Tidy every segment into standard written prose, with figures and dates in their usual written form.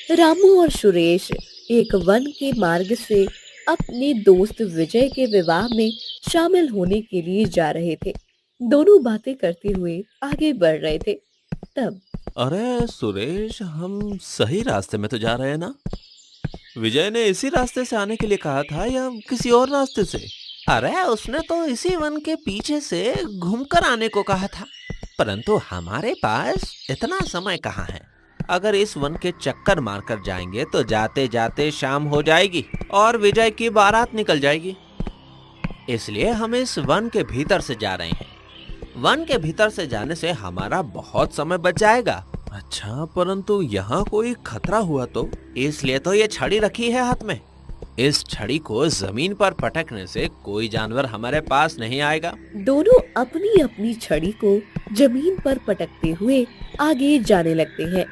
रामू और सुरेश एक वन के मार्ग से अपने दोस्त विजय के विवाह में शामिल होने के लिए जा रहे थे। दोनों बातें करते हुए आगे बढ़ रहे थे। तब अरे सुरेश, हम सही रास्ते में तो जा रहे हैं ना? विजय ने इसी रास्ते से आने के लिए कहा था या किसी और रास्ते से? अरे उसने तो इसी वन के पीछे से घूमकर आने को कहा था, परंतु हमारे पास इतना समय कहाँ है। अगर इस वन के चक्कर मारकर जाएंगे तो जाते जाते शाम हो जाएगी और विजय की बारात निकल जाएगी। इसलिए हम इस वन के भीतर से जा रहे हैं। वन के भीतर से जाने से हमारा बहुत समय बच जाएगा। अच्छा, परंतु यहाँ कोई खतरा हुआ तो? इसलिए तो ये छड़ी रखी है हाथ में। इस छड़ी को जमीन पर पटकने से कोई जानवर हमारे पास नहीं आएगा। दोनों अपनी अपनी छड़ी को जमीन पर पटकते हुए आगे जाने लगते हैं।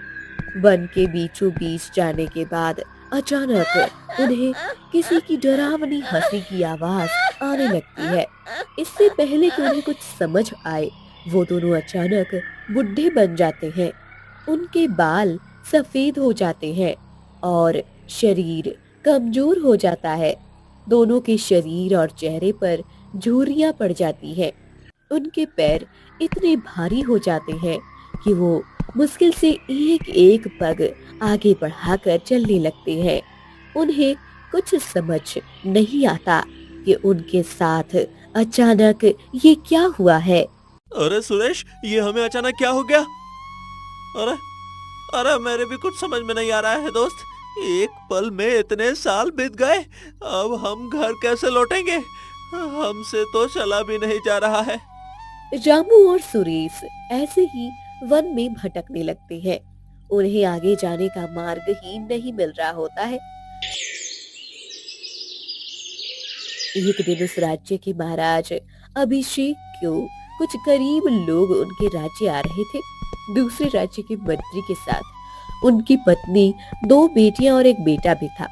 वन के बीचों बीच जाने के बाद अचानक उन्हें किसी की डरावनी हंसी की आवाज आने लगती है। इससे पहले कि उन्हें कुछ समझ आए, वो दोनों अचानक बुढ़े बन जाते हैं। उनके बाल सफेद हो जाते हैं और शरीर कमजोर हो जाता है। दोनों के शरीर और चेहरे पर झुर्रियां पड़ जाती हैं। उनके पैर इतने भारी हो जाते हैं कि वो मुश्किल से एक एक पग आगे बढ़ाकर चलने लगते हैं। उन्हें कुछ समझ नहीं आता कि उनके साथ अचानक ये क्या हुआ है। अरे सुरेश, ये हमें अचानक क्या हो गया? अरे अरे, मेरे भी कुछ समझ में नहीं आ रहा है दोस्त। एक पल में इतने साल बीत गए, अब हम घर कैसे लौटेंगे? हमसे तो चला भी नहीं जा रहा है। रामू और सुरेश ऐसे ही वन में भटकने लगते हैं। उन्हें आगे जाने का मार्ग ही नहीं मिल रहा होता है। एक दिन उस राज्य के महाराज अभिषेक को कुछ गरीब लोग उनके राज्य आ रहे थे। दूसरे राज्य के मंत्री के साथ उनकी पत्नी, दो बेटियां और एक बेटा भी था।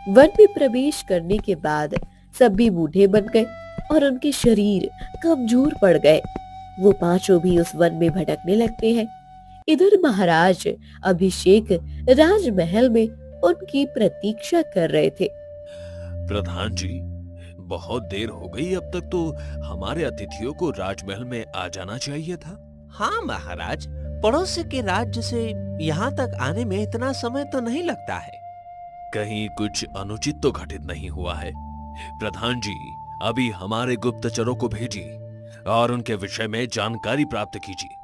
वन में प्रवेश करने के बाद सभी बूढ़े बन गए और उनके शरीर कमजोर पड़ गए। वो पांचों भी उस वन में भटकने लगते हैं। इधर महाराज अभिषेक राजमहल में उनकी प्रतीक्षा कर रहे थे। प्रधान जी, बहुत देर हो गई। अब तक तो हमारे अतिथियों को राजमहल में आ जाना चाहिए था। हाँ महाराज, पड़ोस के राज्य से यहाँ तक आने में इतना समय तो नहीं लगता है। कहीं कुछ अनुचित तो घटित नहीं हुआ है? प्रधान जी, अभी हमारे गुप्तचरों को भेजिए और उनके विषय में जानकारी प्राप्त कीजिए।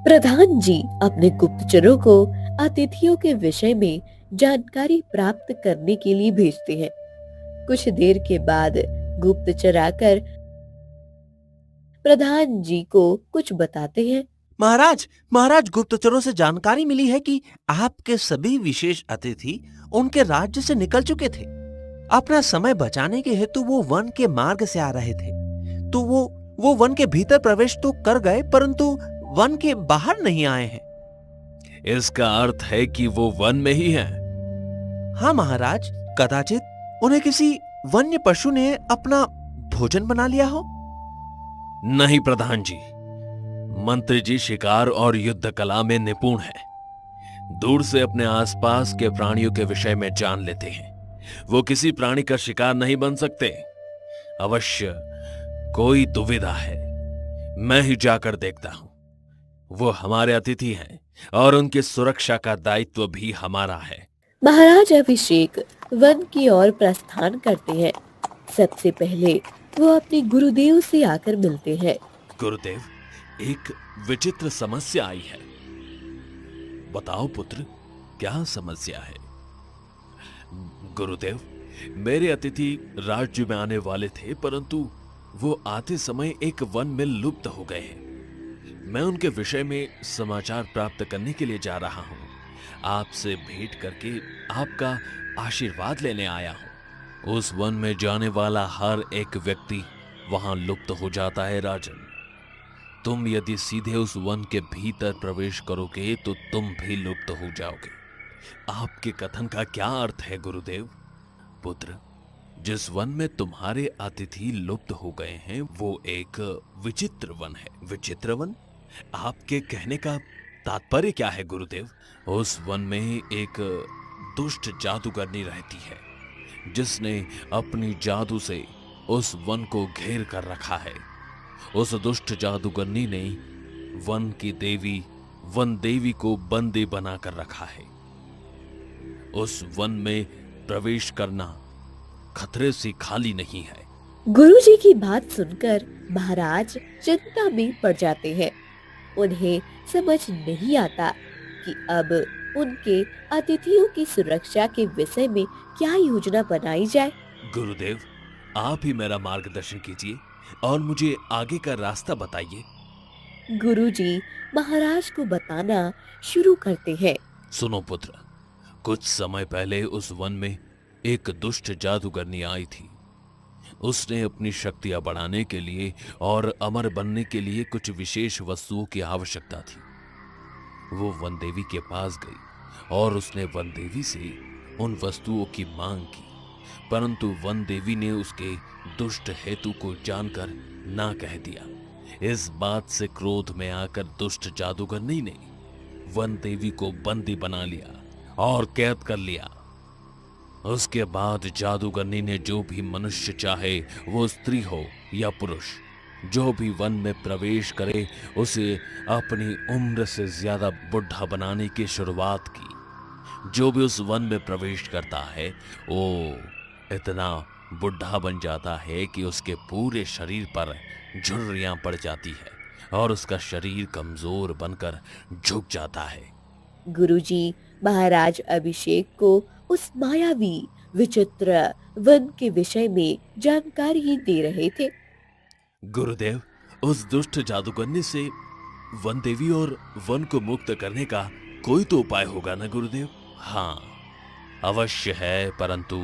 प्रधान जी अपने गुप्तचरों को अतिथियों के विषय में जानकारी प्राप्त करने के लिए भेजते हैं। कुछ देर के बाद गुप्तचर आकर प्रधान जी को कुछ बताते हैं। महाराज महाराज, गुप्तचरों से जानकारी मिली है कि आपके सभी विशेष अतिथि उनके राज्य से निकल चुके थे। अपना समय बचाने के हेतु वो वन के मार्ग से आ रहे थे। तो वो वन के भीतर प्रवेश तो कर गए, परंतु वन के बाहर नहीं आए हैं। इसका अर्थ है कि वो वन में ही हैं। हाँ महाराज, कदाचित उन्हें किसी वन्य पशु ने अपना भोजन बना लिया हो। नहीं प्रधान जी, मंत्री जी शिकार और युद्ध कला में निपुण हैं। दूर से अपने आसपास के प्राणियों के विषय में जान लेते हैं। वो किसी प्राणी का शिकार नहीं बन सकते। अवश्य कोई दुविधा है, मैं ही जाकर देखता हूं। वो हमारे अतिथि हैं और उनकी सुरक्षा का दायित्व भी हमारा है। महाराज अभिषेक वन की ओर प्रस्थान करते हैं। सबसे पहले वो अपने गुरुदेव से आकर मिलते हैं। गुरुदेव, एक विचित्र समस्या आई है। बताओ पुत्र, क्या समस्या है? गुरुदेव, मेरे अतिथि राज्य में आने वाले थे, परंतु वो आते समय एक वन में लुप्त हो गए हैं। मैं उनके विषय में समाचार प्राप्त करने के लिए जा रहा हूं। आपसे भेंट करके आपका आशीर्वाद लेने आया हूं। उस वन में जाने वाला हर एक व्यक्ति वहां लुप्त हो जाता है राजन। तुम यदि सीधे उस वन के भीतर प्रवेश करोगे तो तुम भी लुप्त हो जाओगे। आपके कथन का क्या अर्थ है गुरुदेव? पुत्र, जिस वन में तुम्हारे अतिथि लुप्त हो गए हैं वो एक विचित्र वन है। विचित्र वन? आपके कहने का तात्पर्य क्या है गुरुदेव? उस वन में एक दुष्ट जादूगरनी रहती है, जिसने अपनी जादू से उस वन को घेर कर रखा है। उस दुष्ट जादूगरनी ने वन की देवी वन देवी को बंदी बनाकर रखा है। उस वन में प्रवेश करना खतरे से खाली नहीं है। गुरुजी की बात सुनकर महाराज चिंता में पड़ जाते हैं। उन्हें समझ नहीं आता कि अब उनके अतिथियों की सुरक्षा के विषय में क्या योजना बनाई जाए। गुरुदेव, आप ही मेरा मार्गदर्शन कीजिए और मुझे आगे का रास्ता बताइए। गुरुजी महाराज को बताना शुरू करते हैं। सुनो पुत्र, कुछ समय पहले उस वन में एक दुष्ट जादूगरनी आई थी। उसने अपनी शक्तियां बढ़ाने के लिए और अमर बनने के लिए कुछ विशेष वस्तुओं की आवश्यकता थी। वो वन देवी के पास गई और उसने वन देवी से उन वस्तुओं की मांग की, परंतु वन देवी ने उसके दुष्ट हेतु को जानकर ना कह दिया। इस बात से क्रोध में आकर दुष्ट जादूगरनी ने वन देवी को बंदी बना लिया और कैद कर लिया। उसके बाद जादूगरनी ने जो भी मनुष्य चाहे, वो स्त्री हो या पुरुष, जो भी वन में प्रवेश करे उसे अपनी उम्र से ज्यादा बुढ़ा बनाने की शुरुआत की। जो भी उस वन में प्रवेश करता है वो इतना बुढ़ा बन जाता है कि उसके पूरे शरीर पर झुर्रियां पड़ जाती है और उसका शरीर कमजोर बनकर झुक जाता है। गुरुजी महाराज अभिषेक को उस मायावी विचित्र वन के विषय में जानकारी दे रहे थे। गुरुदेव, उस दुष्ट जादूगरनी से वन देवी और वन को मुक्त करने का कोई तो उपाय होगा ना गुरुदेव? हाँ, अवश्य है, परंतु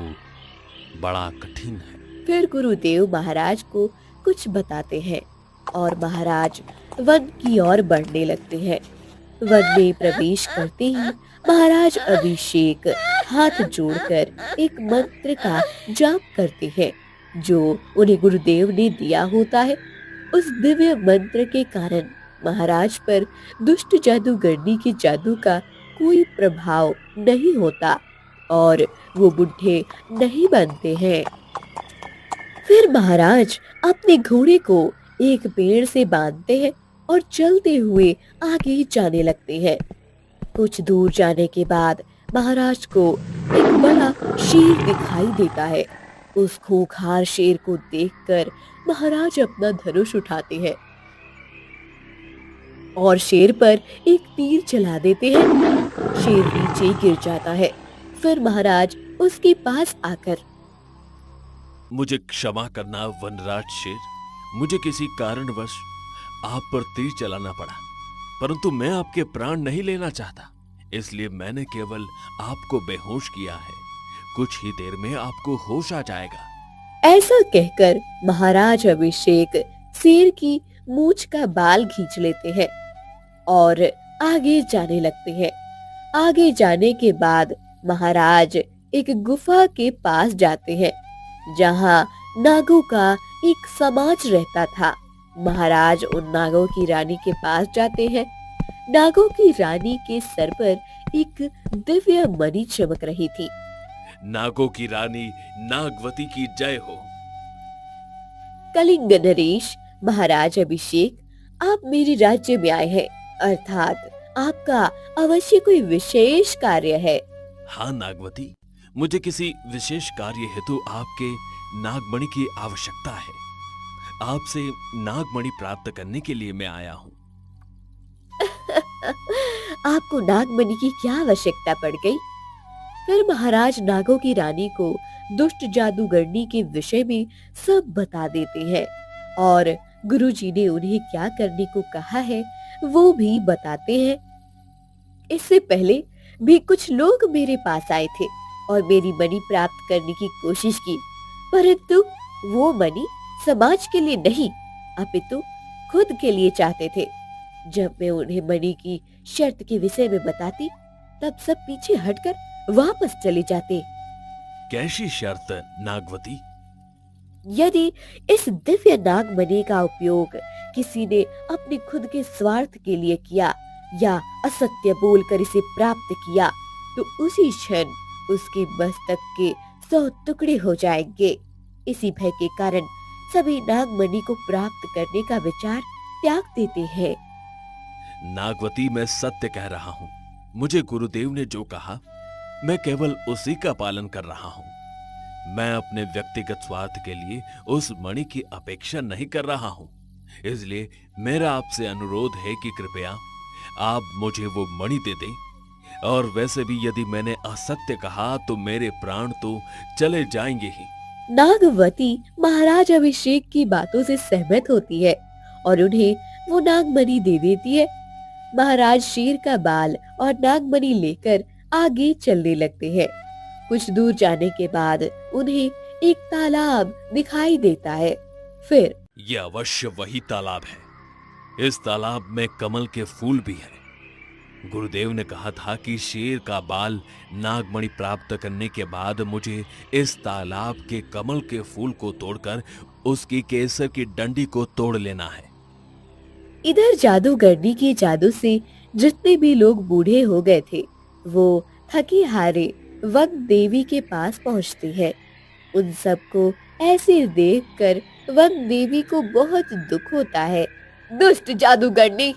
बड़ा कठिन है। फिर गुरुदेव महाराज को कुछ बताते हैं और महाराज वन की ओर बढ़ने लगते हैं। वन में प्रवेश करते ही महाराज अभिषेक हाथ जोड़कर एक मंत्र का जाप करते हैं, जो उन्हें गुरुदेव ने दिया होता है। उस दिव्य मंत्र के कारण महाराज पर दुष्ट जादूगरनी के जादू का कोई प्रभाव नहीं होता और वो बुढ़े नहीं बनते हैं। फिर महाराज अपने घोड़े को एक पेड़ से बांधते हैं और चलते हुए आगे जाने लगते हैं। कुछ दूर जाने के बाद महाराज को एक बड़ा शेर दिखाई देता है। उस खूंखार शेर को देखकर महाराज अपना धनुष उठाते हैं और शेर पर एक तीर चला देते हैं। शेर नीचे गिर जाता है। फिर महाराज उसके पास आकर, मुझे क्षमा करना वनराज शेर, मुझे किसी कारणवश आप पर तीर चलाना पड़ा, परंतु मैं आपके प्राण नहीं लेना चाहता, इसलिए मैंने केवल आपको बेहोश किया है। कुछ ही देर में आपको होश आ जाएगा। ऐसा कहकर महाराज अभिषेक शेर की मूंछ का बाल खींच लेते हैं और आगे जाने लगते हैं। आगे जाने के बाद महाराज एक गुफा के पास जाते हैं, जहां नागों का एक समाज रहता था। महाराज उन नागों की रानी के पास जाते हैं। नागों की रानी के सर पर एक दिव्य मणि चमक रही थी। नागों की रानी नागवती की जय हो। कलिंग नरेश, महाराज अभिषेक, आप मेरे राज्य में आए हैं, अर्थात आपका अवश्य कोई विशेष कार्य है। हाँ नागवती, मुझे किसी विशेष कार्य हेतु आपके नागमणि की आवश्यकता है। आपसे नागमणि प्राप्त करने के लिए मैं आया हूँ। आपको नागमणि की क्या आवश्यकता पड़ गई? फिर महाराज नागों की रानी को दुष्ट जादूगरनी के विषय में सब बता देते हैं और गुरुजी ने उन्हें क्या करने को कहा है वो भी बताते हैं। इससे पहले भी कुछ लोग मेरे पास आए थे और मेरी मणि प्राप्त करने की कोशिश की, परंतु वो मणि समाज के लिए नहीं अपितु खुद के लिए चाहते थे। जब मैं उन्हें मणि की शर्त के विषय में बताती, तब सब पीछे हटकर वापस चले जाते। कैसी शर्त नागवती? यदि इस दिव्य नागमणि का उपयोग किसी ने अपने खुद के स्वार्थ के लिए किया या असत्य बोलकर इसे प्राप्त किया, तो उसी क्षण उसके मस्तक के 100 टुकड़े हो जाएंगे। इसी भय के कारण सभी नागमणि को प्राप्त करने का विचार त्याग देते हैं। नागवती, मैं सत्य कह रहा हूं। मुझे गुरुदेव ने जो कहा, मैं केवल उसी का पालन कर रहा हूं। मैं अपने व्यक्तिगत स्वार्थ के लिए उस मणि की अपेक्षा नहीं कर रहा हूं। इसलिए मेरा आपसे अनुरोध है कि कृपया आप मुझे वो मणि दे दें। और वैसे भी यदि मैंने असत्य कहा तो मेरे प्राण तो चले जाएंगे ही। नागवती महाराज अभिषेक की बातों से सहमत होती है और उन्हें वो नागमणि दे देती है। महाराज शेर का बाल और नागमणि लेकर आगे चलने लगते हैं। कुछ दूर जाने के बाद उन्हें एक तालाब दिखाई देता है। फिर यह अवश्य वही तालाब है। इस तालाब में कमल के फूल भी हैं। गुरुदेव ने कहा था कि शेर का बाल नागमणि प्राप्त करने के बाद मुझे इस तालाब के कमल के फूल को तोड़कर उसकी केसर की डंडी को तोड़ लेना है। इधर जादूगरनी के जादू से जितने भी लोग बूढ़े हो गए थे वो थके हारे वक्त देवी के पास पहुंचते हैं। उन सबको ऐसे देखकर वक्त देवी को बहुत दुख होता है। दुष्ट जादूगरनी,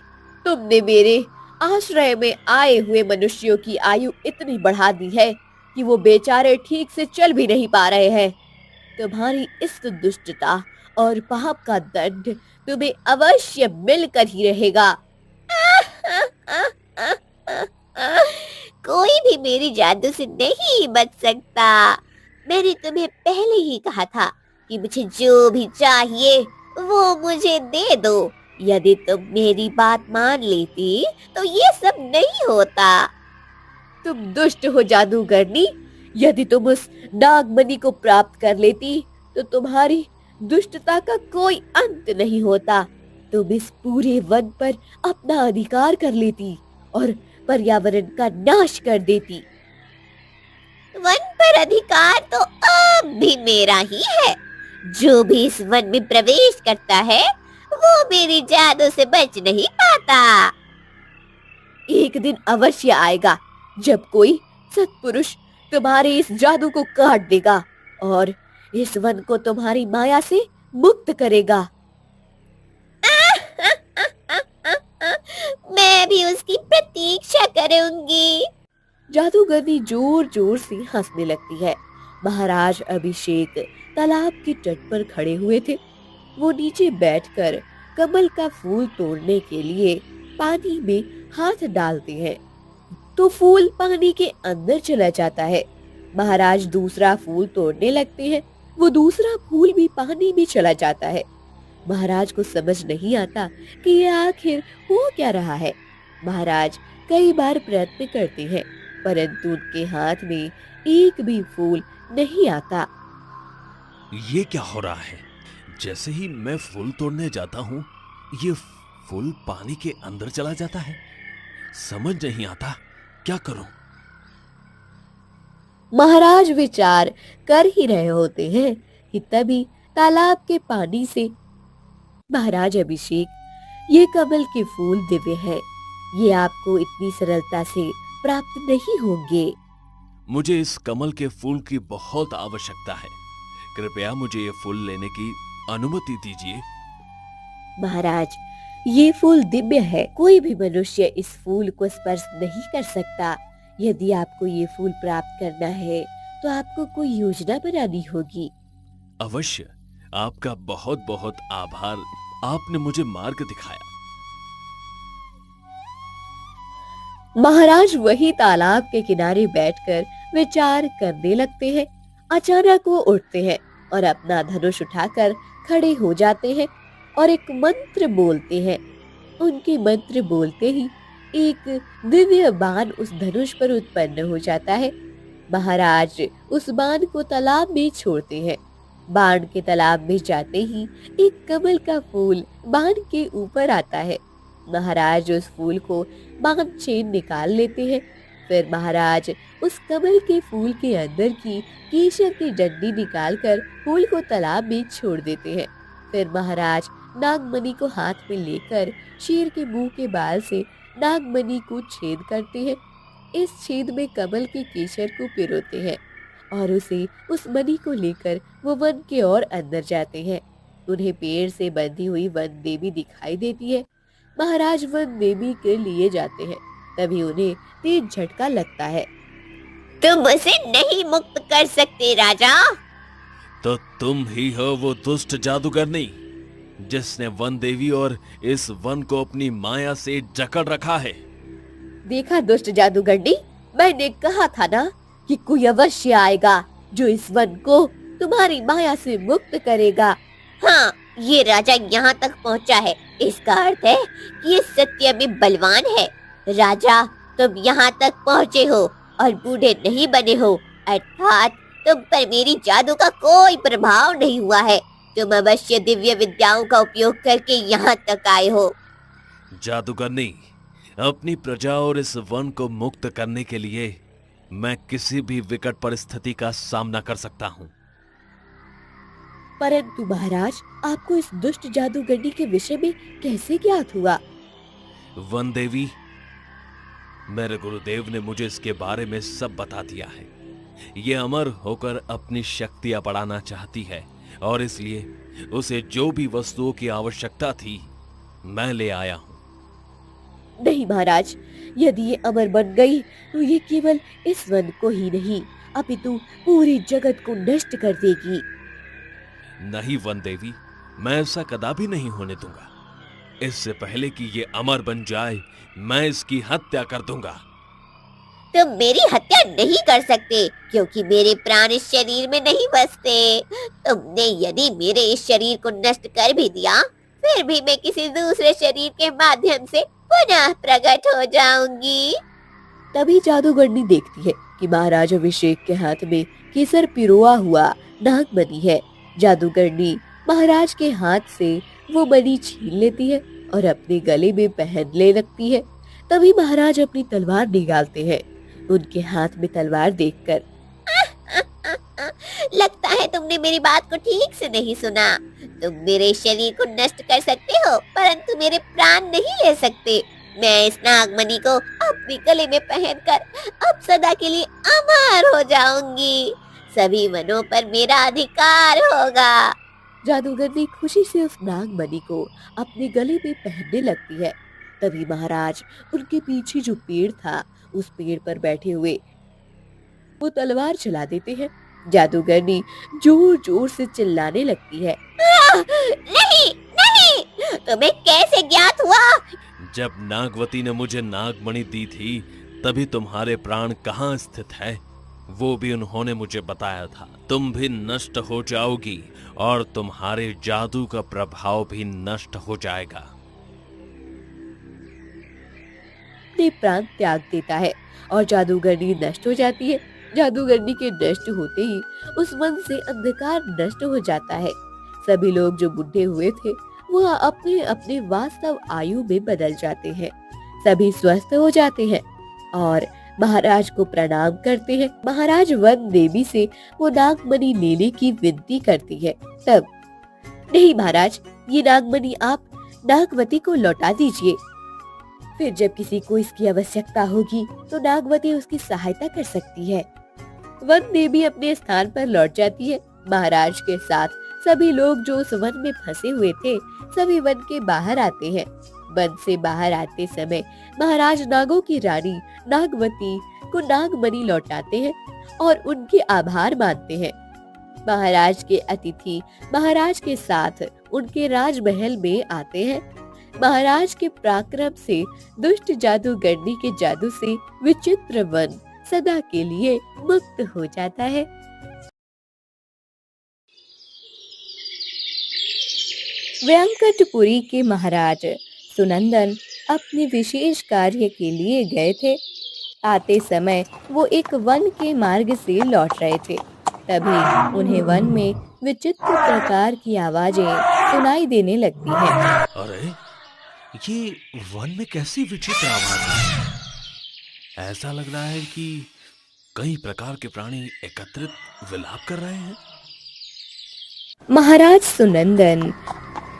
तुमने मेरे आश्रय में आए हुए मनुष्यों की आयु इतनी बढ़ा दी है कि वो बेचारे ठीक से चल भी नहीं पा रहे हैं। तुम्हारी इस दुष्टता और पाप का दंड तुम्हें अवश्य मिलकर ही रहेगा। कोई भी मेरी जादू से नहीं बच सकता। मैंने तुम्हें पहले ही कहा था कि मुझे जो भी चाहिए वो मुझे दे दो। यदि तुम मेरी बात मान लेती तो ये सब नहीं होता। तुम दुष्ट हो जादूगरनी। यदि तुम उस नागमणि को प्राप्त कर लेती तो तुम्हारी दुष्टता का कोई अंत नहीं होता। तुम इस पूरे वन पर अपना अधिकार कर लेती और पर्यावरण का नाश कर देती। वन पर अधिकार तो अब भी मेरा ही है। जो भी इस वन में प्रवेश करता है वो मेरी जादू से बच नहीं पाता। एक दिन अवश्य आएगा जब कोई सत्पुरुष तुम्हारे इस जादू को काट देगा और इस वन को तुम्हारी माया से मुक्त करेगा। मैं भी उसकी प्रतीक्षा करूंगी। जादूगरनी जोर जोर से हंसने लगती है। महाराज अभिषेक तालाब के तट पर खड़े हुए थे। वो नीचे बैठकर कमल का फूल तोड़ने के लिए पानी में हाथ डालते हैं तो फूल पानी के अंदर चला जाता है। महाराज दूसरा फूल तोड़ने लगते हैं, वो दूसरा फूल भी पानी में चला जाता है। महाराज को समझ नहीं आता कि ये आखिर हो क्या रहा है। महाराज कई बार प्रयत्न करते हैं परंतु उनके हाथ में एक भी फूल नहीं आता। ये क्या हो रहा है? जैसे ही मैं फूल तोड़ने जाता हूं, ये फूल पानी के अंदर चला जाता है। समझ नहीं आता क्या करूं। महाराज विचार कर ही रहे होते हैं कि तभी तालाब के पानी से महाराज अभिषेक, ये कमल के फूल दिव्य है, ये आपको इतनी सरलता से प्राप्त नहीं होंगे। मुझे इस कमल के फूल की बहुत आवश्यकता है। कृपया मुझे ये फूल लेने की अनुमति दीजिए। महाराज, ये फूल दिव्य है, कोई भी मनुष्य इस फूल को स्पर्श नहीं कर सकता। यदि आपको ये फूल प्राप्त करना है तो आपको कोई योजना बनानी होगी। अवश्य, आपका बहुत बहुत आभार। आपने मुझे मार्ग दिखाया। महाराज वही तालाब के किनारे बैठकर विचार करने लगते हैं। अचानक वो उठते हैं और अपना धनुष उठाकर खड़े हो जाते हैं और एक मंत्र बोलते हैं। उनके मंत्र बोलते ही एक दिव्य बाण उस धनुष पर उत्पन्न हो जाता है। महाराज उस बाण को तालाब में छोड़ते हैं। बाण के तालाब में जाते ही एक कमल का फूल बाण के ऊपर आता है। महाराज उस फूल को बाण छेद निकाल लेते हैं। फिर महाराज उस कमल के फूल के अंदर की केसर की डंडी निकालकर फूल को तालाब में छोड़ देते हैं। फिर महाराज नागमणि को हाथ में लेकर शेर के मुंह के बाल से नागमणि को छेद करते हैं। इस छेद में कमल के केसर को पिरोते हैं और उसे उस मणि को लेकर वो वन के ओर अंदर जाते हैं। उन्हें पेड़ से बंधी हुई वन देवी दिखाई देती है। महाराज वन देवी के लिए जाते हैं, तभी उन्हें तेज झटका लगता है। तुम उसे नहीं मुक्त कर सकते राजा। तो तुम ही हो वो दुष्ट जादूगरनी जिसने वन देवी और इस वन को अपनी माया से जकड़ रखा है। देखा दुष्ट जादूगरनी, मैंने कहा था ना कि कोई अवश्य आएगा जो इस वन को तुम्हारी माया से मुक्त करेगा। हाँ, ये राजा यहाँ तक पहुँचा है, इसका अर्थ है कि ये सत्य में बलवान है। राजा, तुम यहाँ तक पहुँचे हो और बूढ़े नहीं बने हो, अर्थात तुम पर मेरी जादू का कोई प्रभाव नहीं हुआ है। तुम अवश्य दिव्य विद्याओं का उपयोग करके यहाँ तक आए हो। जादूगरनी, अपनी प्रजा और इस वन को मुक्त करने के लिए मैं किसी भी विकट परिस्थिति का सामना कर सकता हूँ। परंतु महाराज, आपको इस दुष्ट जादूगरनी के विषय में कैसे ज्ञात हुआ? वन देवी, मेरे गुरुदेव ने मुझे इसके बारे में सब बता दिया है। ये अमर होकर अपनी शक्तियां बढ़ाना चाहती है और इसलिए उसे जो भी वस्तुओं की आवश्यकता थी मैं ले आया हूँ। नहीं महाराज, यदि ये अमर बन गई तो ये केवल इस वन को ही नहीं अपितु पूरे जगत को नष्ट कर देगी। नहीं वन देवी, मैं ऐसा कदापि नहीं होने दूंगा। इससे पहले कि ये अमर बन जाए मैं इसकी हत्या कर दूंगा। तुम मेरी हत्या नहीं कर सकते क्योंकि मेरे प्राण इस शरीर में नहीं बसते। तुमने यदि मेरे इस शरीर को नष्ट कर भी दिया, फिर भी मैं किसी दूसरे शरीर के माध्यम से पुनः प्रकट हो जाऊंगी। तभी जादूगरनी देखती है कि महाराज अभिषेक के हाथ में केसर पिरोआ हुआ नागमणि है। जादूगरनी महाराज के हाथ से वो मणि छीन लेती है और अपने गले में पहनने लगती है। तभी महाराज अपनी तलवार निकालते हैं। उनके हाथ में तलवार देखकर लगता है तुमने मेरी बात को ठीक से नहीं सुना। तुम मेरे शरीर को नष्ट कर सकते हो परंतु मेरे प्राण नहीं ले सकते। मैं इस नागमणि को अपने गले में पहनकर अब सदा के लिए अमर हो जाऊंगी। सभी वनों पर मेरा अधिकार होगा। जादूगरनी खुशी से उस नागमणि को अपने गले में पहनने लगती है। तभी महाराज उनके पीछे जो पेड़ था उस पेड़ पर बैठे हुए वो तलवार चला देते हैं। जादूगरनी जोर जोर से चिल्लाने लगती है, नहीं नहीं, तुम्हें कैसे ज्ञात हुआ? जब नागवती ने मुझे नागमणि दी थी तभी तुम्हारे प्राण कहाँ स्थित है वो भी उन्होंने मुझे बताया था। तुम भी नष्ट हो जाओगी और तुम्हारे जादू का प्रभाव भी नष्ट हो जाएगा। अपने प्राण त्याग देता है और जादूगरनी नष्ट हो जाती है। जादूगरनी के नष्ट होते ही उस वन से अंधकार नष्ट हो जाता है। सभी लोग जो बुढ़े हुए थे वो अपने अपने वास्तव आयु में बदल जाते हैं। सभी स्वस्थ हो जाते हैं और महाराज को प्रणाम करते हैं। महाराज वन देवी से वो नागमणि लेने की विनती करती है। तब, नहीं महाराज, ये नागमणि आप नागवती को लौटा दीजिए। फिर जब किसी को इसकी आवश्यकता होगी तो नागवती उसकी सहायता कर सकती है। वन देवी अपने स्थान पर लौट जाती है। महाराज के साथ सभी लोग जो उस वन में फंसे हुए थे सभी वन के बाहर आते हैं। वन से बाहर आते समय महाराज नागों की रानी नागवती को नागमणि लौटाते हैं और उनके आभार मानते हैं। महाराज के अतिथि महाराज के साथ उनके राजमहल में आते हैं। महाराज के पराक्रम से दुष्ट जादूगरनी के जादू से विचित्र वन सदा के लिए मुक्त हो जाता है। व्यंकटपुरी के महाराज सुनंदन अपने विशेष कार्य के लिए गए थे। आते समय वो एक वन के मार्ग से लौट रहे थे। तभी उन्हें वन में विचित्र प्रकार की आवाजें सुनाई देने लगती हैं। अरे, ये वन में कैसी विचित्र आवाज है? ऐसा लग रहा है कि कई प्रकार के प्राणी एकत्रित विलाप कर रहे हैं। महाराज सुनंदन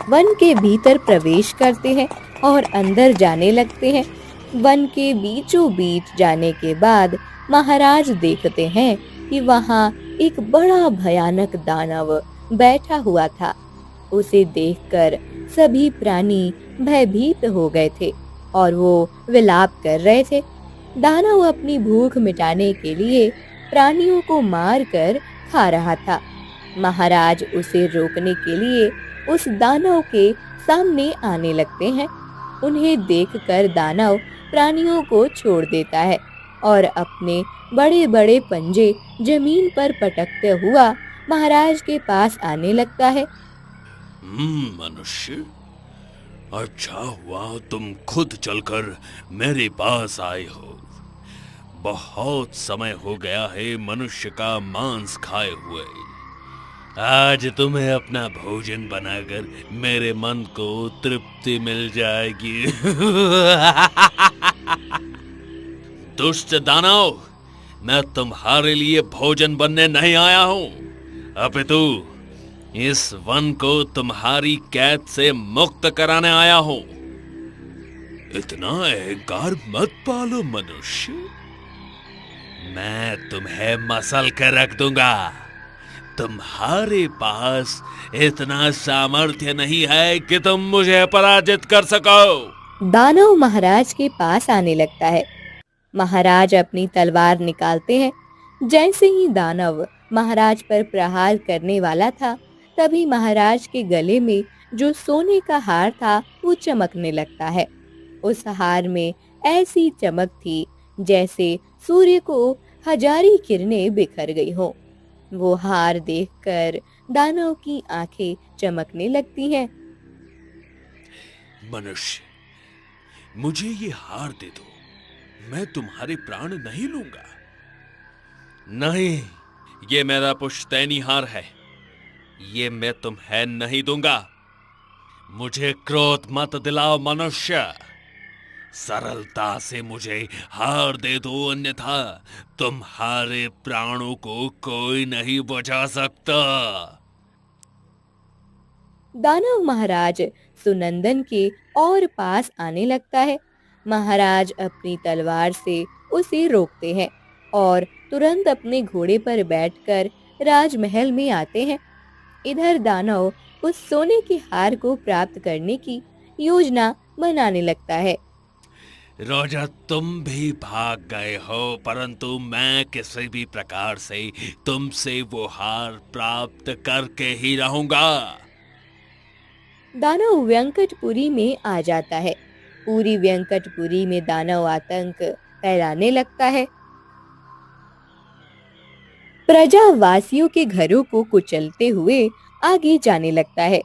वन के भीतर प्रवेश करते हैं और अंदर जाने लगते हैं। वन के बीचों बीच जाने के बाद महाराज देखते हैं कि वहाँ एक बड़ा भयानक दानव बैठा हुआ था। उसे देखकर सभी प्राणी भयभीत हो गए थे और वो विलाप कर रहे थे। दानव अपनी भूख मिटाने के लिए प्राणियों को मारकर खा रहा था। महाराज उसे रोकने के लिए उस दानव के सामने आने लगते हैं। उन्हें देखकर दानव प्राणियों को छोड़ देता है और अपने बड़े बड़े पंजे जमीन पर पटकते हुआ महाराज के पास आने लगता है। मनुष्य, अच्छा हुआ तुम खुद चलकर मेरे पास आए हो। बहुत समय हो गया है मनुष्य का मांस खाए हुए। आज तुम्हें अपना भोजन बनाकर मेरे मन को तृप्ति मिल जाएगी। दुष्ट दानव, मैं तुम्हारे लिए भोजन बनने नहीं आया हूं, अपितु इस वन को तुम्हारी कैद से मुक्त कराने आया हूं। इतना अहंकार मत पालो मनुष्य, मैं तुम्हें मसल कर रख दूंगा। तुम्हारे पास इतना सामर्थ्य नहीं है कि तुम मुझे पराजित कर सको। दानव महाराज के पास आने लगता है। महाराज अपनी तलवार निकालते हैं। जैसे ही दानव महाराज पर प्रहार करने वाला था, तभी महाराज के गले में जो सोने का हार था वो चमकने लगता है। उस हार में ऐसी चमक थी जैसे सूर्य को हजारी किरणें बिखर गई हो। वो हार देखकर दानव की आंखें चमकने लगती हैं। मनुष्य, मुझे ये हार दे दो, मैं तुम्हारे प्राण नहीं लूंगा। नहीं, ये मेरा पुश्तैनी हार है, ये मैं तुम्हें नहीं दूंगा। मुझे क्रोध मत दिलाओ मनुष्य, सरलता से मुझे हार दे दो, अन्यथा तुम्हारे प्राणों को कोई नहीं बचा सकता। दानव महाराज सुनंदन के और पास आने लगता है। महाराज अपनी तलवार से उसे रोकते हैं और तुरंत अपने घोड़े पर बैठकर राजमहल में आते हैं। इधर दानव उस सोने के हार को प्राप्त करने की योजना बनाने लगता है। राजा, तुम भी भाग गए हो, परंतु मैं किसी भी प्रकार से तुमसे वो हार प्राप्त करके ही रहूंगा। दानव व्यंकटपुरी में आ जाता है। पूरी व्यंकटपुरी में दानव आतंक फैलाने लगता है। प्रजावासियों के घरों को कुचलते हुए आगे जाने लगता है।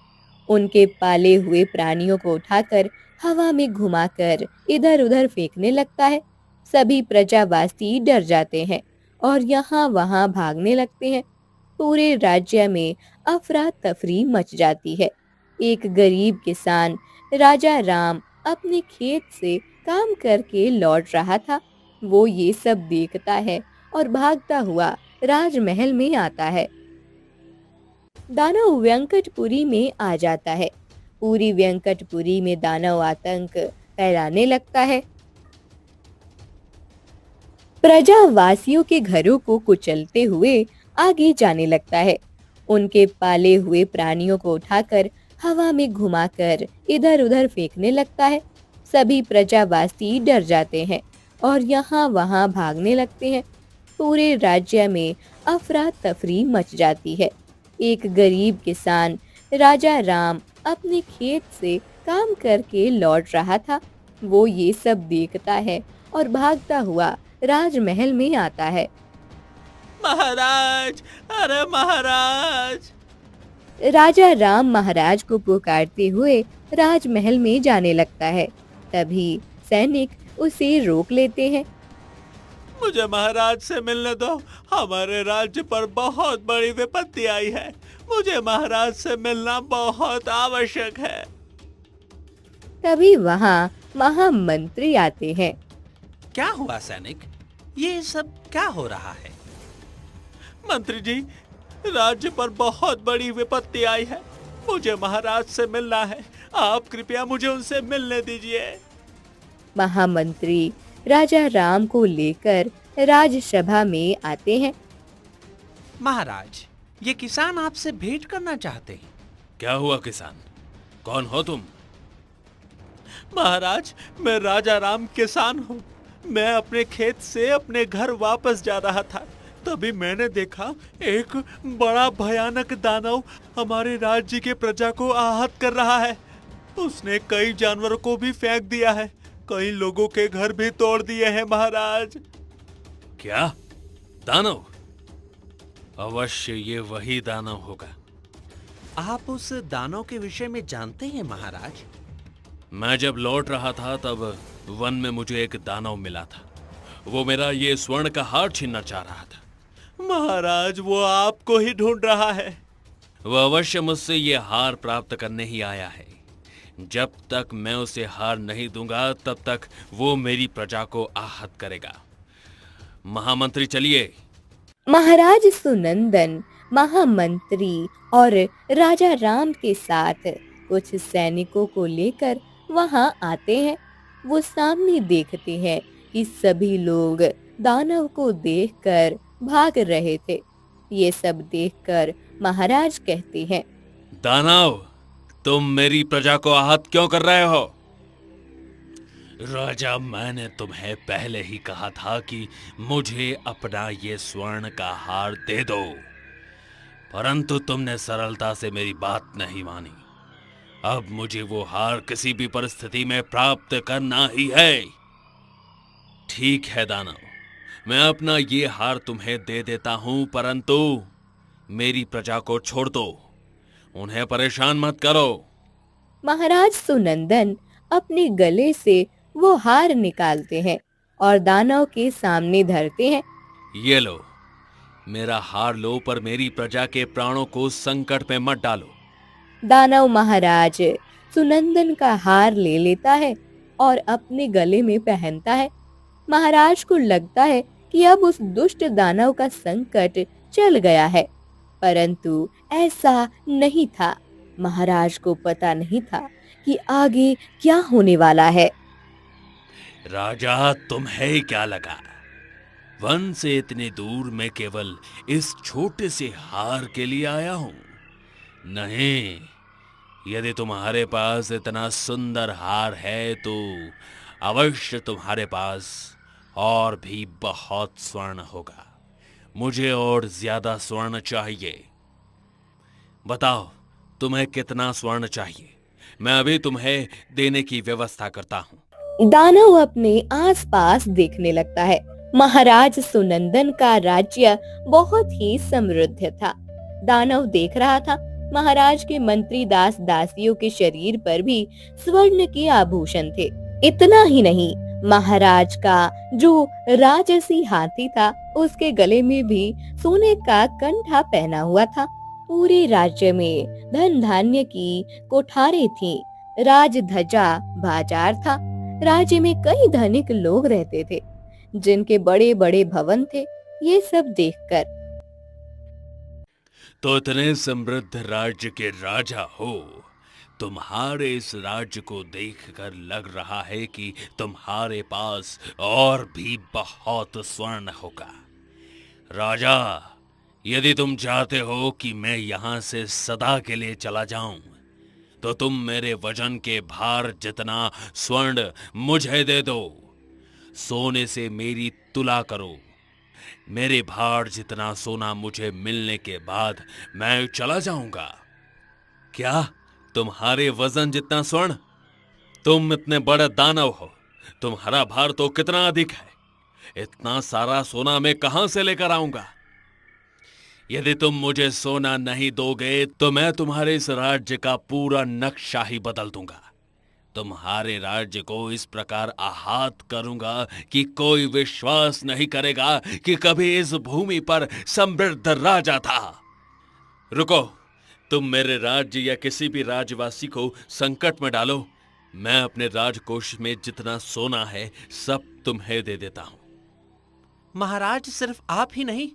उनके पाले हुए प्राणियों को उठाकर हवा में घुमाकर इधर उधर फेंकने लगता है। सभी प्रजावासी डर जाते हैं और यहाँ वहाँ भागने लगते हैं। पूरे राज्य में अफरा तफरी मच जाती है। एक गरीब किसान राजा राम अपने खेत से काम करके लौट रहा था। वो ये सब देखता है और भागता हुआ राजमहल में आता है। दानव व्यंकटपुरी में आ जाता है। पूरी व्यंकटपुरी में दानव आतंक फैलाने लगता है। प्रजावासियों के घरों को कुचलते हुए आगे जाने लगता है। उनके पाले हुए प्राणियों को उठाकर हवा में घुमाकर इधर उधर फेंकने लगता है। सभी प्रजावासी डर जाते हैं और यहाँ वहाँ भागने लगते हैं। पूरे राज्य में अफरा तफरी मच जाती है। एक गरीब किसान राजा राम अपने खेत से काम करके लौट रहा था। वो ये सब देखता है और भागता हुआ राजमहल में आता है। महाराज, अरे महाराज! राजा राम महाराज को पुकारते हुए राजमहल में जाने लगता है। तभी सैनिक उसे रोक लेते हैं। मुझे महाराज से मिलने दो, हमारे राज्य पर बहुत बड़ी विपत्ति आई है। मुझे महाराज से मिलना बहुत आवश्यक है। तभी वहाँ महामंत्री आते हैं। क्या हुआ सैनिक? ये सब क्या हो रहा है? मंत्री जी, राज्य पर बहुत बड़ी विपत्ति आई है। मुझे महाराज से मिलना है। आप कृपया मुझे उनसे मिलने दीजिए। महामंत्री राजा राम को लेकर राजसभा में आते हैं। महाराज, ये किसान आपसे भेंट करना चाहते हैं। क्या हुआ किसान, कौन हो तुम? महाराज, मैं राजा राम किसान हूँ। मैं अपने खेत से अपने घर वापस जा रहा था, तभी मैंने देखा एक बड़ा भयानक दानव हमारे राज्य के प्रजा को आहत कर रहा है। उसने कई जानवरों को भी फेंक दिया है, कई लोगों के घर भी तोड़ दिए हैं महाराज। क्या दानव? अवश्य ये वही दानव होगा। आप उस दानव के विषय में जानते हैं महाराज? मैं जब लौट रहा था तब वन में मुझे एक दानव मिला था। वो मेरा ये स्वर्ण का हार छीनना चाह रहा था। महाराज, वो आपको ही ढूंढ रहा है। वो अवश्य मुझसे ये हार प्राप्त करने ही आया है। जब तक मैं उसे हार नहीं दूंगा तब तक वो मेरी प्रजा को आहत करेगा। महामंत्री चलिए। महाराज सुनंदन महामंत्री और राजा राम के साथ कुछ सैनिकों को लेकर वहां आते हैं। वो सामने देखते हैं कि सभी लोग दानव को देखकर भाग रहे थे। ये सब देखकर महाराज कहते हैं, दानव, तुम मेरी प्रजा को आहत क्यों कर रहे हो? राजा, मैंने तुम्हें पहले ही कहा था कि मुझे अपना ये स्वर्ण का हार दे दो, परंतु तुमने सरलता से मेरी बात नहीं मानी। अब मुझे वो हार किसी भी परिस्थिति में प्राप्त करना ही है। ठीक है दानव, मैं अपना ये हार तुम्हें दे देता हूं, परंतु मेरी प्रजा को छोड़ दो, उन्हें परेशान मत करो। महाराज सुनंदन अपने गले से वो हार निकालते हैं और दानव के सामने धरते हैं। ये लो, मेरा हार लो, पर मेरी प्रजा के प्राणों को संकट में मत डालो। दानव महाराज सुनंदन का हार ले लेता है और अपने गले में पहनता है। महाराज को लगता है कि अब उस दुष्ट दानव का संकट चल गया है, परंतु ऐसा नहीं था। महाराज को पता नहीं था कि आगे क्या होने वाला है। राजा, तुम्हें क्या लगा वन से इतने दूर मैं केवल इस छोटे से हार के लिए आया हूं? नहीं, यदि तुम्हारे पास इतना सुंदर हार है तो अवश्य तुम्हारे पास और भी बहुत स्वर्ण होगा। मुझे और ज्यादा स्वर्ण चाहिए। बताओ, तुम्हें कितना स्वर्ण चाहिए? मैं अभी तुम्हें देने की व्यवस्था करता हूँ। दानव अपने आसपास देखने लगता है। महाराज सुनंदन का राज्य बहुत ही समृद्ध था। दानव देख रहा था महाराज के मंत्री दास दासियों के शरीर पर भी स्वर्ण के आभूषण थे। इतना ही नहीं, महाराज का जो राजसी हाथी था उसके गले में भी सोने का कंठा पहना हुआ था। पूरे राज्य में धन धान्य की कोठारें थी, राज ध्वजा बाजार था। राज्य में कई धनिक लोग रहते थे जिनके बड़े बड़े भवन थे। ये सब देखकर, तो इतने समृद्ध राज्य के राजा हो, तुम्हारे इस राज्य को देखकर लग रहा है कि तुम्हारे पास और भी बहुत स्वर्ण होगा। राजा, यदि तुम चाहते हो कि मैं यहाँ से सदा के लिए चला जाऊं, तो तुम मेरे वजन के भार जितना स्वर्ण मुझे दे दो। सोने से मेरी तुला करो। मेरे भार जितना सोना मुझे मिलने के बाद मैं चला जाऊंगा। क्या तुम्हारे वजन जितना स्वर्ण? तुम इतने बड़े दानव हो, तुम्हारा भार तो कितना अधिक है। इतना सारा सोना मैं कहां से लेकर आऊंगा? यदि तुम मुझे सोना नहीं दोगे तो मैं तुम्हारे इस राज्य का पूरा नक्शा ही बदल दूंगा। तुम्हारे राज्य को इस प्रकार आहत करूंगा कि कोई विश्वास नहीं करेगा कि कभी इस भूमि पर समृद्ध राजा था। रुको, तुम मेरे राज्य या किसी भी राज्यवासी को संकट में डालो, मैं अपने राजकोष में जितना सोना है सब तुम्हें दे देता हूं। महाराज, सिर्फ आप ही नहीं,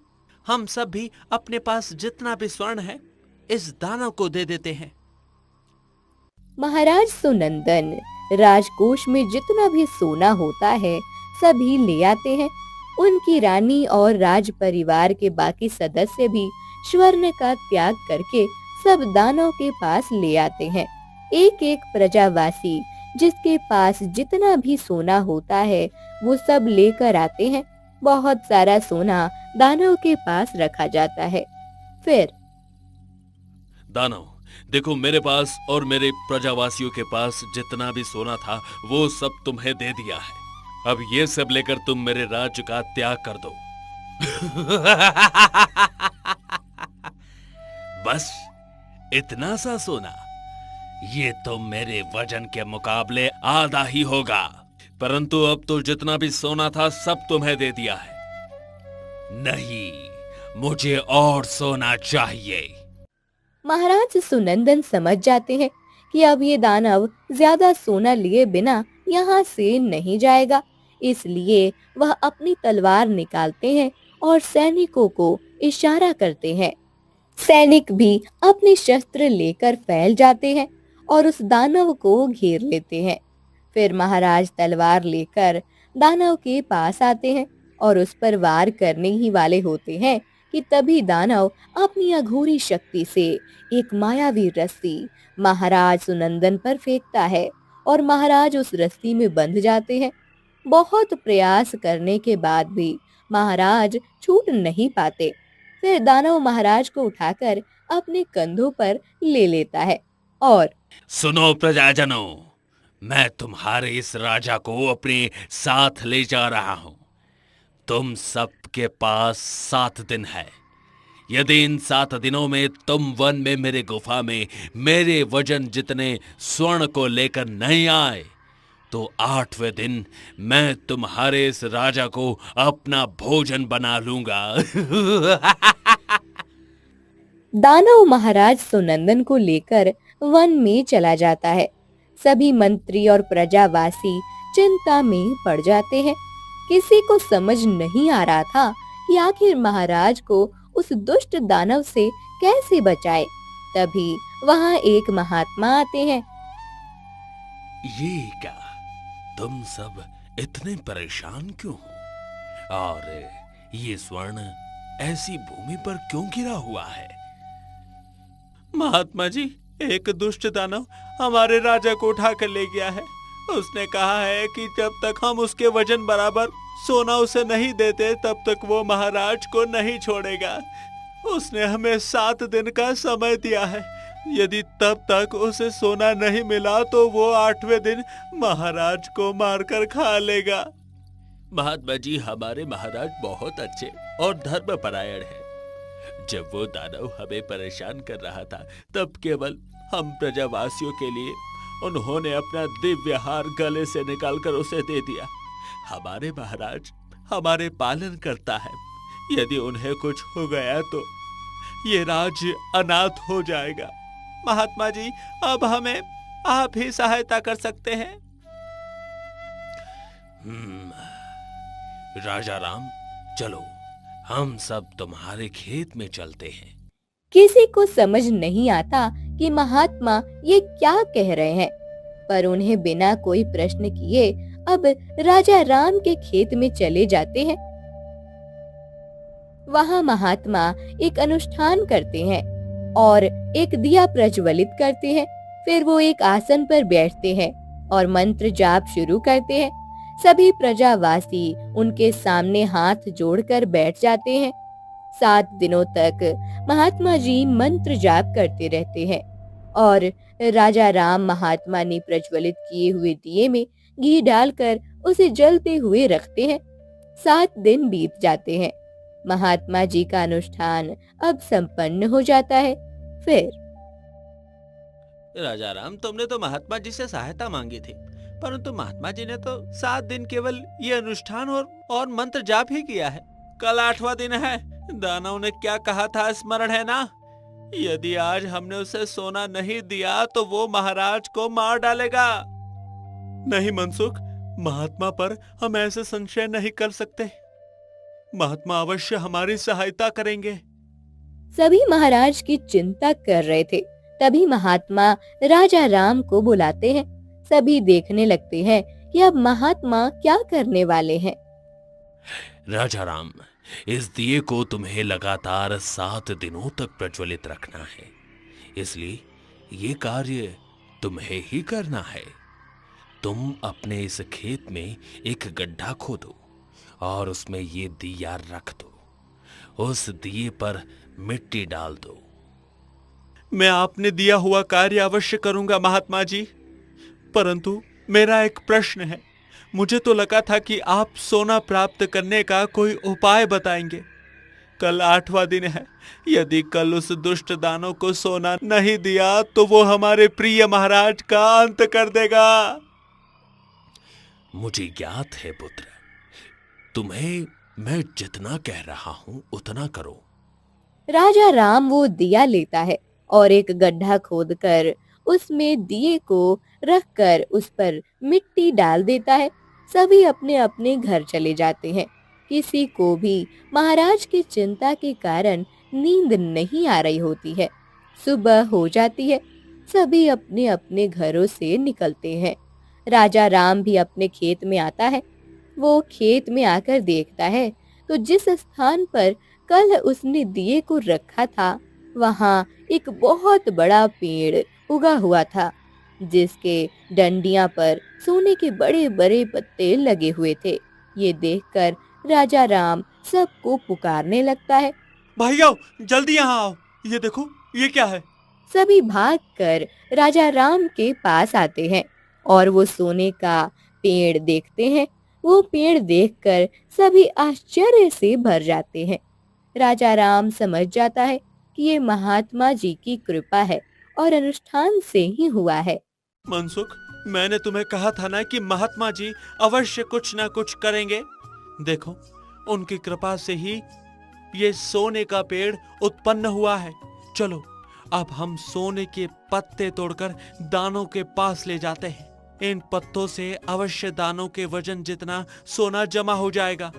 हम सब भी अपने पास जितना भी स्वर्ण है इस दानव को दे देते हैं। महाराज सुनंदन राजकोष में जितना भी सोना होता है सभी ले आते हैं। उनकी रानी और राज परिवार के बाकी सदस्य भी स्वर्ण का त्याग करके सब दानव के पास ले आते हैं। एक एक प्रजावासी जिसके पास जितना भी सोना होता है वो सब लेकर आते हैं। बहुत सारा सोना दानव के पास रखा जाता है। फिर दानव, देखो, मेरे पास और मेरे प्रजावासियों के पास जितना भी सोना था वो सब तुम्हें दे दिया है। अब ये सब लेकर तुम मेरे राज्य का त्याग कर दो। बस इतना सा सोना? ये तो मेरे वजन के मुकाबले आधा ही होगा। परंतु अब तो जितना भी सोना था सब तुम्हें दे दिया है। नहीं, मुझे और सोना चाहिए। महाराज सुनंदन समझ जाते हैं कि अब ये दानव ज्यादा सोना लिए बिना यहाँ से नहीं जाएगा। इसलिए वह अपनी तलवार निकालते हैं और सैनिकों को इशारा करते हैं। सैनिक भी अपने शस्त्र लेकर फैल जाते हैं और उस दानव को घेर लेते हैं। फिर महाराज तलवार लेकर दानव के पास आते हैं और उस पर वार करने ही वाले होते हैं कि तभी दानव अपनी अघोरी शक्ति से एक मायावी रस्सी महाराज सुनंदन पर फेंकता है और महाराज उस रस्सी में बंध जाते हैं। बहुत प्रयास करने के बाद भी महाराज छूट नहीं पाते। फिर दानव महाराज को उठाकर अपने कंधों पर ले लेता है और सुनो प्रजाजनों, मैं तुम्हारे इस राजा को अपने साथ ले जा रहा हूं। तुम सबके पास 7 दिन है। यदि इन 7 दिनों में तुम वन में मेरे गुफा में मेरे वजन जितने स्वर्ण को लेकर नहीं आए तो 8वें दिन मैं तुम्हारे इस राजा को अपना भोजन बना लूंगा। दानव महाराज सुनंदन को लेकर वन में चला जाता है। सभी मंत्री और प्रजावासी चिंता में पड़ जाते हैं। किसी को समझ नहीं आ रहा था कि आखिर महाराज को उस दुष्ट दानव से कैसे बचाए। तभी वहाँ एक महात्मा आते हैं। ये क्या, तुम सब इतने परेशान क्यों हो? और ये स्वर्ण ऐसी भूमि पर क्यों गिरा हुआ है? महात्मा जी, एक दुष्ट दानव हमारे राजा को उठा कर ले गया है। उसने कहा है कि जब तक हम उसके वजन बराबर सोना उसे नहीं देते तब तक वो महाराज को नहीं छोड़ेगा। उसने हमें 7 दिन का समय दिया है। यदि तब तक उसे सोना नहीं मिला तो वो 8वें दिन महाराज को मारकर खा लेगा। महात्मा जी, हमारे महाराज बहुत अच्छे और धर्मपरायण हैं। जब वो दानव हमें परेशान कर रहा था तब केवल हम प्रजावासियों के लिए उन्होंने अपना दिव्य हार गले से निकालकर उसे दे दिया। हमारे महाराज हमारे पालन करता है। यदि उन्हें कुछ हो गया तो ये राज्य अनाथ हो जाएगा। महात्मा जी, अब हमें आप ही सहायता कर सकते हैं। राजा राम, चलो हम सब तुम्हारे खेत में चलते हैं। किसी को समझ नहीं आता कि महात्मा ये क्या कह रहे हैं, पर उन्हें बिना कोई प्रश्न किए अब राजा राम के खेत में चले जाते हैं। वहाँ महात्मा एक अनुष्ठान करते हैं और एक दिया प्रज्वलित करते हैं। फिर वो एक आसन पर बैठते हैं और मंत्र जाप शुरू करते हैं। सभी प्रजावासी उनके सामने हाथ जोड़कर बैठ जाते हैं। 7 दिनों तक महात्मा जी मंत्र जाप करते रहते हैं और राजा राम महात्मा ने प्रज्वलित किए हुए दिए में घी डालकर उसे जलते हुए रखते हैं। 7 दिन बीत जाते हैं। महात्मा जी का अनुष्ठान अब संपन्न हो जाता है। फिर राजा राम, तुमने तो महात्मा जी से सहायता मांगी थी, परंतु महात्मा जी ने तो 7 दिन केवल ये अनुष्ठान और मंत्र जाप ही किया है। कल 8वां दिन है। दानव ने क्या कहा था स्मरण है ना? यदि आज हमने उसे सोना नहीं दिया तो वो महाराज को मार डालेगा। नहीं मनसुख, महात्मा पर हम ऐसे संशय नहीं कर सकते। महात्मा अवश्य हमारी सहायता करेंगे। सभी महाराज की चिंता कर रहे थे। तभी महात्मा राजा राम को बुलाते हैं। सभी देखने लगते हैं कि अब महात्मा क्या करने वाले हैं। राजा राम, इस दिए को तुम्हें लगातार 7 दिनों तक प्रज्वलित रखना है, इसलिए ये कार्य तुम्हें ही करना है। तुम अपने इस खेत में एक गड्ढा खोदो और उसमें ये दिया रख दो। उस दिए पर मिट्टी डाल दो। मैं आपने दिया हुआ कार्य अवश्य करूंगा महात्मा जी, परंतु मेरा एक प्रश्न है। मुझे तो लगा था कि आप सोना प्राप्त करने का कोई उपाय बताएंगे। कल 8वां दिन है। यदि कल उस दुष्ट दानव को सोना नहीं दिया तो वो हमारे प्रिय महाराज का अंत कर देगा। मुझे ज्ञात है पुत्र, तुम्हें मैं जितना कह रहा हूं उतना करो। राजा राम वो दिया लेता है और एक गड्ढा खोदकर उसमें दिए को रखकर उस पर मिट्टी डाल देता है। सभी अपने अपने घर चले जाते हैं। किसी को भी महाराज की चिंता के कारण नींद नहीं आ रही होती है। सुबह हो जाती है। सभी अपने अपने घरों से निकलते हैं। राजा राम भी अपने खेत में आता है। वो खेत में आकर देखता है तो जिस स्थान पर कल उसने दिए को रखा था वहाँ एक बहुत बड़ा पेड़ उगा हुआ था, जिसके डंडियां पर सोने के बड़े बड़े पत्ते लगे हुए थे। ये देखकर राजा राम सबको पुकारने लगता है, भाइयों जल्दी यहाँ आओ, ये देखो ये क्या है। सभी भागकर राजा राम के पास आते हैं और वो सोने का पेड़ देखते हैं। वो पेड़ देखकर सभी आश्चर्य से भर जाते हैं। राजा राम समझ जाता है कि ये महात्मा जी की कृपा है और अनुष्ठान से ही हुआ है। मनसुख, मैंने तुम्हें कहा था ना कि महात्मा जी अवश्य कुछ ना कुछ करेंगे। देखो, उनकी कृपा से ही ये सोने का पेड़ उत्पन्न हुआ है। चलो अब हम सोने के पत्ते तोड़कर दानों के पास ले जाते हैं। इन पत्तों से अवश्य दानों के वजन जितना सोना जमा हो जाएगा।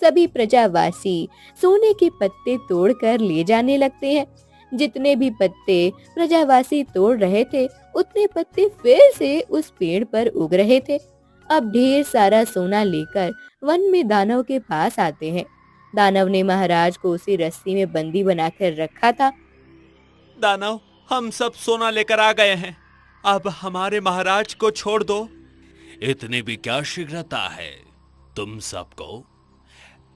सभी प्रजावासी सोने के पत्ते तोड़कर ले जाने लगते हैं। जितने भी पत्ते प्रजावासी तोड़ रहे थे उतने पत्ते फिर से उस पेड़ पर उग रहे थे। अब ढेर सारा सोना लेकर वन में दानव के पास आते हैं। दानव ने महाराज को उसी रस्सी में बंदी बनाकर रखा था। दानव, हम सब सोना लेकर आ गए हैं। अब हमारे महाराज को छोड़ दो। इतनी भी क्या शीघ्रता है तुम सबको?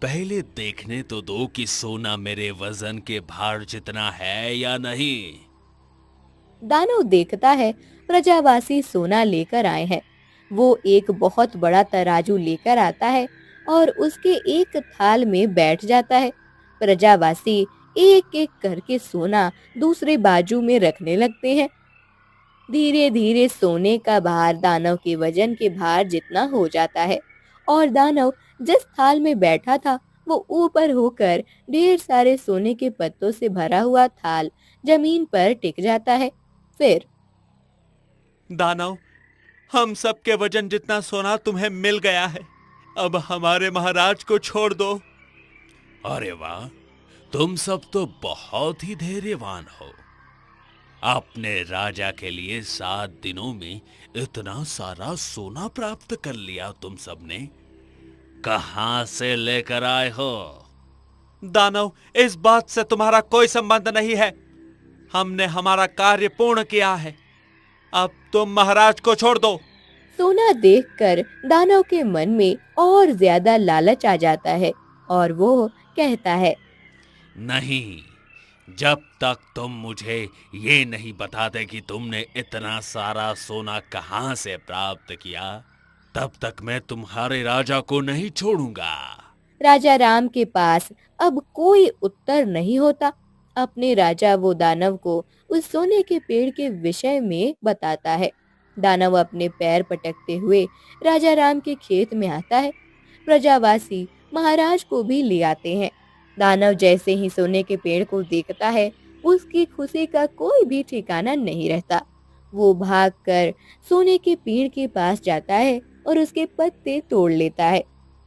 पहले देखने तो दो कि सोना मेरे वजन के भार जितना है या नहीं। दानव देखता है प्रजावासी सोना लेकर आए हैं। वो एक बहुत बड़ा तराजू लेकर आता है और उसके एक थाल में बैठ जाता है। प्रजावासी एक एक करके सोना दूसरे बाजू में रखने लगते हैं। धीरे धीरे सोने का भार दानव के वजन के भार जितना हो जाता है और दानव जिस थाल में बैठा था वो ऊपर होकर ढेर सारे सोने के पत्तों से भरा हुआ थाल जमीन पर टिक जाता है। फिर दानव, हम सब के वजन जितना सोना तुम्हें मिल गया है। अब हमारे महाराज को छोड़ दो। अरे वाह, तुम सब तो बहुत ही धैर्यवान हो। आपने राजा के लिए 7 दिनों में इतना सारा सोना प्राप्त कर लिया। तुम सबने कहां से लेकर आए हो? दानव, इस बात से तुम्हारा कोई संबंध नहीं है। हमने हमारा कार्य पूर्ण किया है। अब तुम महाराज को छोड़ दो। सोना देखकर दानव के मन में और ज्यादा लालच आ जाता है और वो कहता है, नहीं, जब तक तुम मुझे ये नहीं बताते कि तुमने इतना सारा सोना कहां से प्राप्त किया, तब तक मैं तुम्हारे राजा को नहीं छोड़ूंगा। राजा राम के पास अब कोई उत्तर नहीं होता। अपने राजा वो दानव को उस सोने के पेड़ के विषय में बताता है। दानव अपने पैर पटकते हुए राजा राम के खेत में आता है। प्रजावासी महाराज को भी ले आते हैं। दानव जैसे ही सोने के पेड़ को देखता है उसकी खुशी का कोई भी ठिकाना नहीं रहता। वो भागकर सोने के पेड़ के पास जाता है और उसके पत्ते तोड़ लेता है,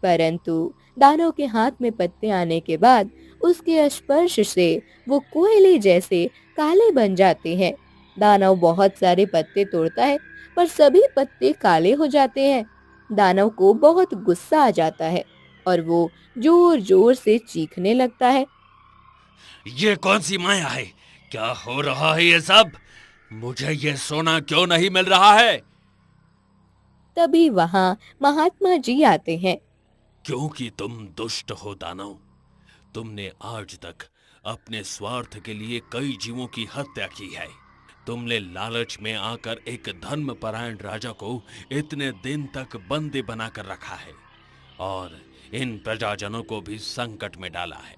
परंतु दानव के हाथ में पत्ते आने के बाद उसके स्पर्श से वो कोयले जैसे काले बन जाते हैं। दानव बहुत सारे पत्ते तोड़ता है पर सभी पत्ते काले हो जाते हैं। दानव को बहुत गुस्सा आ जाता है और वो जोर जोर से चीखने लगता है। ये कौन सी माया है? क्या हो रहा है ये सब? मुझे ये सोना क्यों नहीं मिल रहा है? तभी वहां महात्मा जी आते हैं। क्योंकि तुम दुष्ट हो दानव। तुमने आज तक अपने स्वार्थ के लिए कई जीवों की हत्या की है। तुमने लालच में आकर एक धर्मपरायण राजा को इतने दिन तक बंदी बनाकर रखा है और इन प्रजाजनों को भी संकट में डाला है।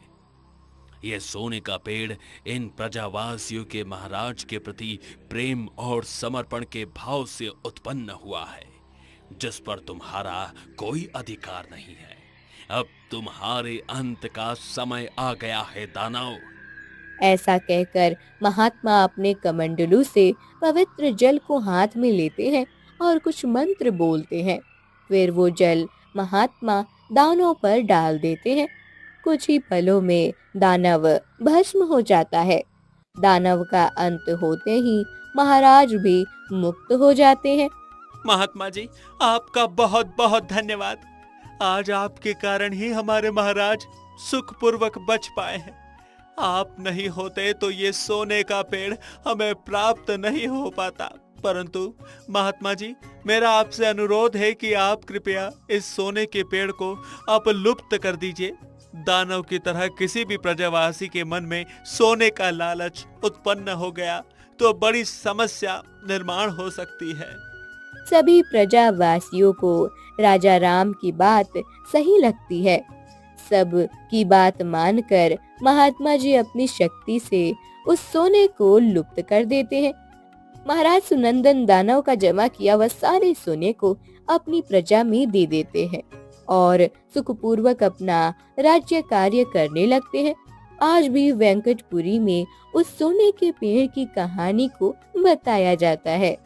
यह सोने का पेड़ इन प्रजावासियों के महाराज के प्रति प्रेम और समर्पण के भाव से उत्पन्न हुआ है, जिस पर तुम्हारा कोई अधिकार नहीं है। अब तुम्हारे अंत का समय आ गया है दानव। ऐसा कहकर महात्मा अपने कमंडलू से पवित्र जल को हाथ में लेते हैं और कुछ मंत्र बोलते हैं। फिर वो जल महात्मा दानव पर डाल देते हैं। कुछ ही पलों में दानव भस्म हो जाता है। दानव का अंत होते ही महाराज भी मुक्त हो जाते हैं। महात्मा जी, आपका बहुत बहुत धन्यवाद। आज आपके कारण ही हमारे महाराज सुखपूर्वक बच पाए हैं। आप नहीं होते तो ये सोने का पेड़ हमें प्राप्त नहीं हो पाता। परंतु महात्मा जी, मेरा आपसे अनुरोध है कि आप कृपया इस सोने के पेड़ को आप लुप्त कर दीजिए। दानव की तरह किसी भी प्रजावासी के मन में सोने का लालच उत्पन्न हो गया तो बड़ी समस्या निर्माण हो सकती है। सभी प्रजावासियों को राजा राम की बात सही लगती है। सब की बात मानकर महात्मा जी अपनी शक्ति से उस सोने को लुप्त कर देते हैं। महाराज सुनंदन दानव का जमा किया हुआ सारे सोने को अपनी प्रजा में दे देते हैं और सुखपूर्वक अपना राज्य कार्य करने लगते हैं। आज भी वेंकटपुरी में उस सोने के पेड़ की कहानी को बताया जाता है।